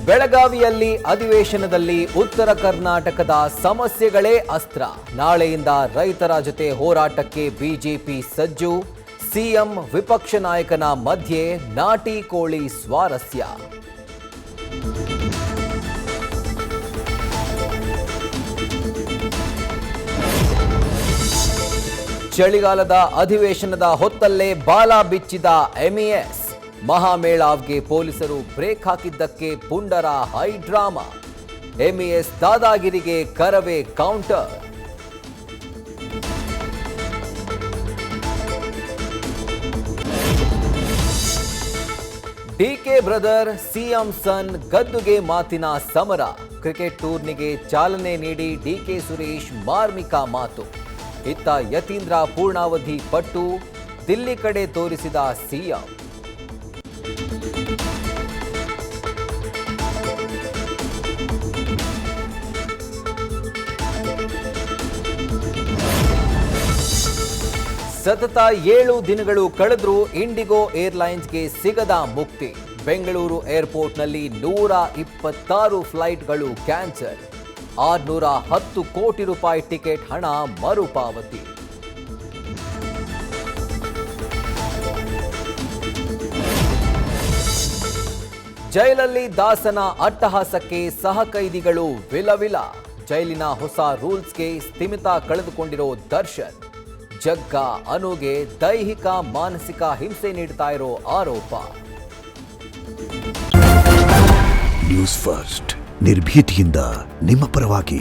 ಬೆಳಗಾವಿಯಲ್ಲಿ ಅಧಿವೇಶನದಲ್ಲಿ ಉತ್ತರ ಕರ್ನಾಟಕದ ಸಮಸ್ಯೆಗಳೇ ಅಸ್ತ್ರ. ನಾಳೆಯಿಂದ ರೈತರ ಜೊತೆ ಹೋರಾಟಕ್ಕೆ ಬಿಜೆಪಿ ಸಜ್ಜು. ಸಿಎಂ ವಿಪಕ್ಷ ನಾಯಕನ ಮಧ್ಯೆ ನಾಟಿ ಕೋಳಿ ಸ್ವಾರಸ್ಯ. ಚಳಿಗಾಲದ ಅಧಿವೇಶನದ ಹೊತ್ತಲ್ಲೇ ಬಾಲ ಬಿಚ್ಚಿದ ಎಂಇಎಸ್. ಮಹಾಮೇಳಾವ್ಗೆ ಪೊಲೀಸರು ಬ್ರೇಕ್ ಹಾಕಿದ್ದಕ್ಕೆ ಪುಂಡರ ಹೈ ಡ್ರಾಮಾ. ಎಂಇಎಸ್ ದಾದಾಗಿರಿಗೆ Karave counter. DK brother CM son ಗದ್ದುಗೆ ಮಾತಿನ ಸಮರ. ಕ್ರಿಕೆಟ್ ಟೂರ್ನಿಗೆ ಚಾಲನೆ ನೀಡಿ ಡಿಕೆ ಸುರೇಶ್ ಮಾರ್ಮಿಕ ಮಾತು. ಇತ್ತ ಯತೀಂದ್ರ ಪೂರ್ಣಾವಧಿ ಪಟ್ಟು ದಿಲ್ಲಿ ಕಡೆ ತೋರಿಸಿದ ಸಿಎಂ. ಸತತ 7 ದಿನಗಳು ಕಳೆದ್ರೂ ಇಂಡಿಗೋ ಏರ್ಲೈನ್ಸ್ಗೆ ಸಿಗದ ಮುಕ್ತಿ. ಬೆಂಗಳೂರು ಏರ್ಪೋರ್ಟ್ನಲ್ಲಿ 126 ಫ್ಲೈಟ್ಗಳು ಕ್ಯಾನ್ಸಲ್. 610 ಕೋಟಿ ರೂಪಾಯಿ ಟಿಕೆಟ್ ಹಣ ಮರುಪಾವತಿ. ಜೈಲಲ್ಲಿ ದಾಸನ ಅಟ್ಟಹಾಸಕ್ಕೆ ಸಹಕೈದಿಗಳು ವಿಲವಿಲ. ಜೈಲಿನ ಹೊಸ ರೂಲ್ಸ್ಗೆ ಸ್ಥಿಮಿತ ಕಳೆದುಕೊಂಡಿರೋ ದರ್ಶನ್. ಜಗ್ಗ ಅನುಗೆ ದೈಹಿಕ ಮಾನಸಿಕ ಹಿಂಸೆ ನೀಡ್ತಾ ಇರೋ ಆರೋಪ. ನ್ಯೂಸ್ ಫಸ್ಟ್ ನಿರ್ಭೀತಿಯಿಂದ ನಿಮ್ಮ ಪರವಾಗಿ.